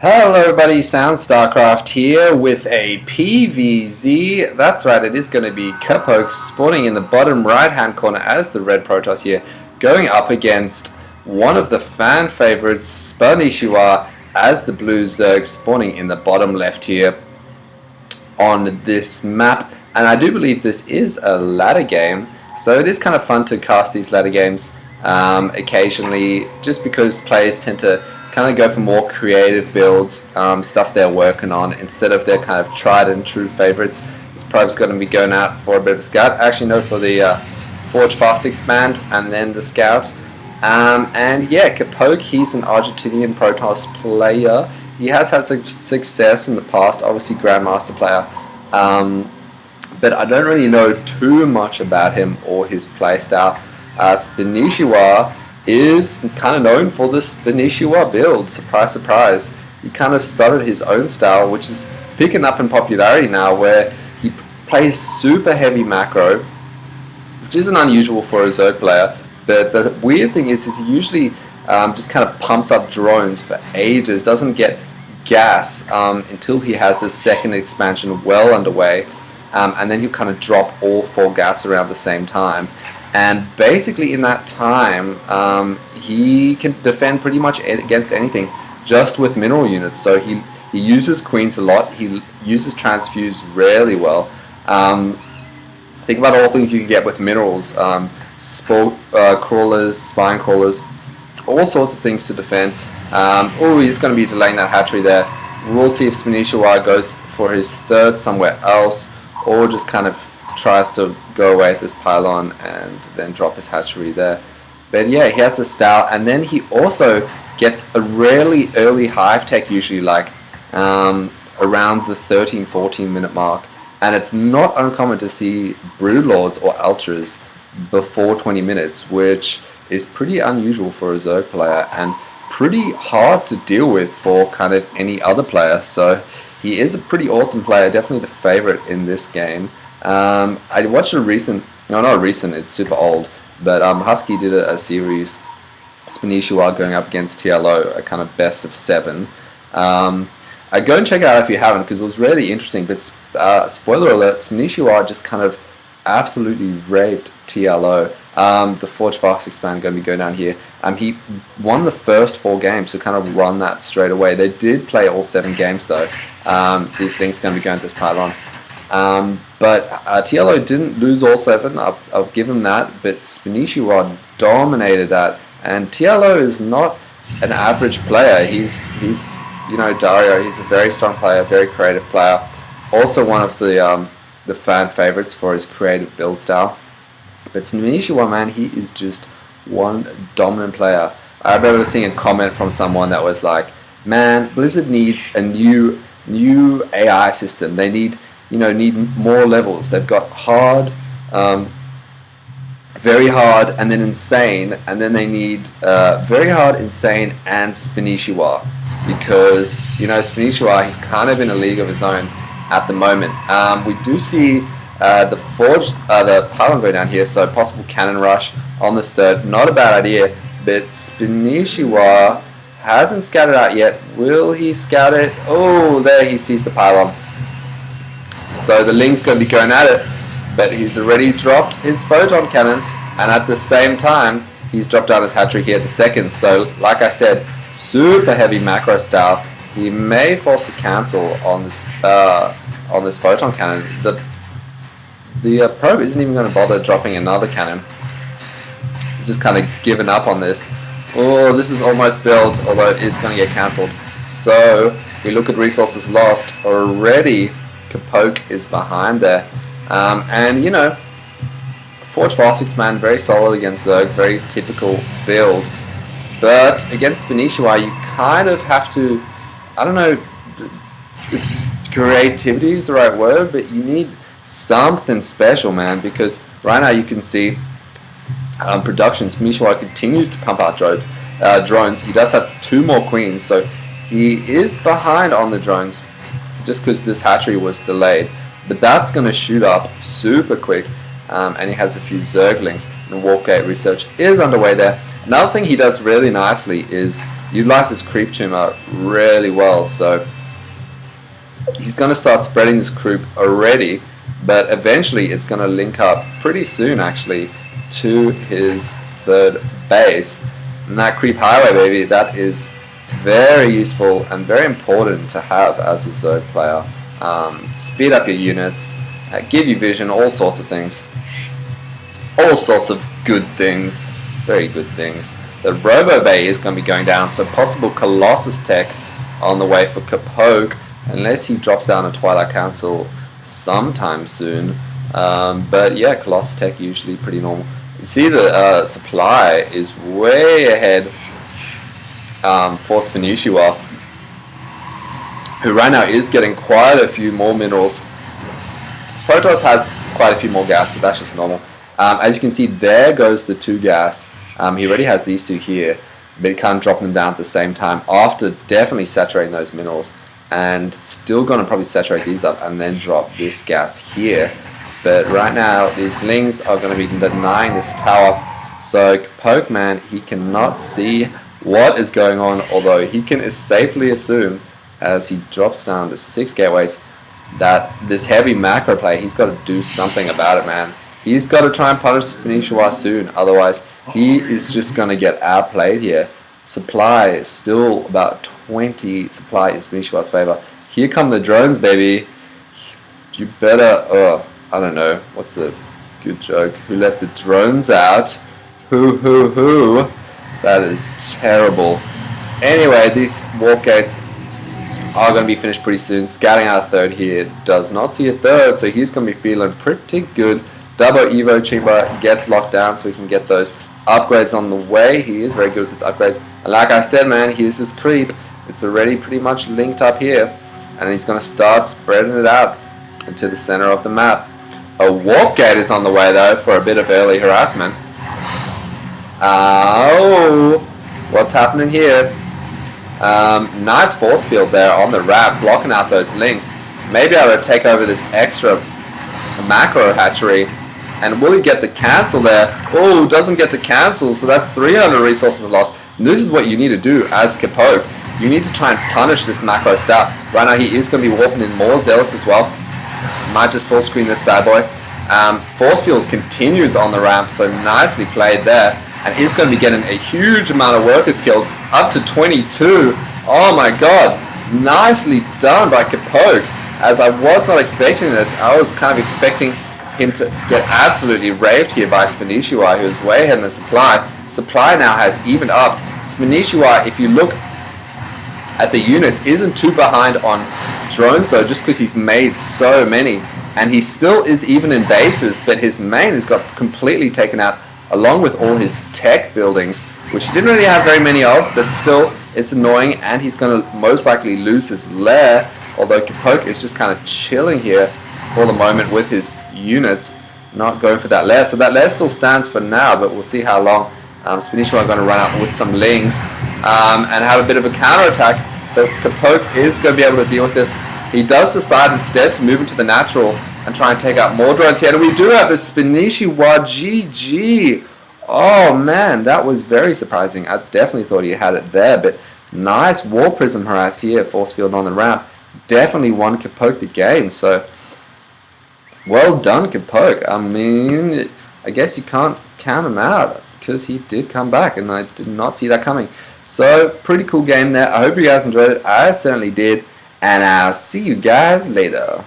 Hello everybody, Sound StarCraft here with a PvZ. That's right, it is going to be Capoch spawning in the bottom right hand corner as the red Protoss here, going up against one of the fan favorites, Spanishiwa, as the blue Zerg spawning in the bottom left here on this map. And I do believe this is a ladder game, so it is kind of fun to cast these ladder games occasionally, just because players tend to kind of go for more creative builds, stuff they're working on, instead of their kind of tried and true favorites. This probe's going to be going out for a bit of a scout. Actually, no, for the Forge Fast Expand and then the scout. And yeah, Capoch, he's an Argentinian Protoss player. He has had some success in the past, obviously Grandmaster player. But I don't really know too much about him or his playstyle. Spanishiwa is kind of known for the Spanishiwa build. Surprise, surprise. He kind of started his own style, which is picking up in popularity now, where he plays super heavy macro, which isn't unusual for a Zerg player. But the weird thing is he usually just kind of pumps up drones for ages, doesn't get gas until he has his second expansion well underway, and then he'll kind of drop all 4 gas around the same time. And basically in that time, he can defend pretty much against anything just with mineral units. So he uses queens a lot, he uses transfuse really well. Think about all things you can get with minerals, spore crawlers, spine crawlers, all sorts of things to defend. Oh, he's going to be delaying that hatchery there. We'll see if Spanishiwa goes for his third somewhere else, or just kind of tries to go away at this pylon and then drop his hatchery there. But yeah, he has a style, and then he also gets a really early hive tech, usually like around the 13-14 minute mark, and it's not uncommon to see Broodlords or Ultras before 20 minutes, which is pretty unusual for a Zerg player and pretty hard to deal with for kind of any other player. So he is a pretty awesome player, definitely the favorite in this game. I watched a recent, no, not recent, it's super old, but Husky did a series, Spanishiwa going up against TLO, a kind of best of 7. I'd go and check it out if you haven't, because it was really interesting. But spoiler alert, Spanishiwa just kind of absolutely raped TLO. The Forge Fast Expand going to be going down here. He won the first 4 games, so kind of run that straight away. They did play all 7 games though. These things going to be going to this pylon. But TLO didn't lose all 7, I'll give him that, but Spanishiwa dominated that, and TLO is not an average player. He's you know, Dario, he's a very strong player, very creative player, also one of the fan favorites for his creative build style. But Spanishiwa, man, he is just one dominant player. I remember seeing a comment from someone that was like, man, Blizzard needs a new AI system. They need more levels. They've got hard, very hard, and then insane, and then they need very hard, insane, and Spanishiwa, because, you know, Spanishiwa, he's kind of in a league of his own at the moment. We do see the pylon go down here, so possible cannon rush on this third. Not a bad idea, but Spanishiwa hasn't scouted out yet. Will he scout it? Oh, there he sees the pylon. So the Ling's going to be going at it, but he's already dropped his photon cannon, and at the same time he's dropped down his hatchery here at the second. So like I said, super heavy macro style. He may force a cancel on this photon cannon. The probe isn't even going to bother dropping another cannon. He's just kind of given up on this. Oh, this is almost built, although it is going to get cancelled. So we look at resources lost already. Capoch is behind there, and you know, Forge Fast Expand very solid against Zerg, very typical build. But against Spanishiwa, you kind of have to, I don't know if creativity is the right word, but you need something special, man, because right now you can see production. Spanishiwa continues to pump out drones. He does have 2 more queens, so he is behind on the drones, just because this hatchery was delayed, but that's going to shoot up super quick, and he has a few Zerglings, and Warp Gate research is underway there. Another thing he does really nicely is utilized his creep tumor really well. So he's going to start spreading this creep already, but eventually it's going to link up pretty soon actually to his third base. And that creep highway, baby, that is very useful and very important to have as a Zerg player. Speed up your units, give you vision, all sorts of things. All sorts of good things, very good things. The Robo Bay is going to be going down, so possible Colossus tech on the way for Capoch, unless he drops down a Twilight Council sometime soon. But yeah, Colossus tech usually pretty normal. You see the supply is way ahead for Spanishiwa, who right now is getting quite a few more minerals. Protoss has quite a few more gas, but that's just normal. As you can see, there goes the 2 gas. He already has these 2 here, but he can't drop them down at the same time after definitely saturating those minerals. And still going to probably saturate these up and then drop this gas here. But right now, these Lings are going to be denying this tower. So Capoch, man, he cannot see what is going on, although he can safely assume, as he drops down to 6 gateways, that this heavy macro play, he's got to do something about it, man. He's got to try and punish Spanishiwa soon, otherwise he is just going to get outplayed here. Supply is still about 20 supply in Spanishiwa's favor. Here come the drones, baby. You better, I don't know, what's a good joke? Who let the drones out? Who? That is terrible. Anyway, these warp gates are going to be finished pretty soon. Scouting out a third here. Does not see a third, so he's going to be feeling pretty good. Double Evo chamber gets locked down so we can get those upgrades on the way. He is very good with his upgrades. And like I said, man, here's his creep. It's already pretty much linked up here. And he's going to start spreading it out into the center of the map. A warp gate is on the way, though, for a bit of early harassment. Oh, what's happening here? Nice force field there on the ramp, blocking out those links. Maybe I would take over this extra macro hatchery. And will he get the cancel there? Oh, doesn't get the cancel, so that's 300 resources lost. And this is what you need to do as Capoch. You need to try and punish this macro stat. Right now he is going to be warping in more zealots as well. Might just full screen this bad boy. Force field continues on the ramp, so nicely played there. And he's going to be getting a huge amount of workers killed, up to 22. Oh my god, nicely done by Capoch. As I was not expecting this, I was kind of expecting him to get absolutely raped here by Spanishiwa, who is way ahead in the supply. Supply now has evened up. Spanishiwa, if you look at the units, isn't too behind on drones though, just because he's made so many. And he still is even in bases, but his main has got completely taken out, along with all his tech buildings, which he didn't really have very many of, but still it's annoying, and he's going to most likely lose his lair, although Capoch is just kind of chilling here for the moment with his units, not going for that lair. So that lair still stands for now, but we'll see how long. Spanishiwa are going to run out with some Lings and have a bit of a counterattack, but Capoch is going to be able to deal with this. He does decide instead to move into the natural and try and take out more drones here. And we do have the Spanishiwa GG. Oh man, that was very surprising. I definitely thought he had it there, but nice War Prism harass here, force field on the ramp. Definitely won Capoch the game, so well done, Capoch. I mean, I guess you can't count him out because he did come back, and I did not see that coming. So, pretty cool game there. I hope you guys enjoyed it. I certainly did, and I'll see you guys later.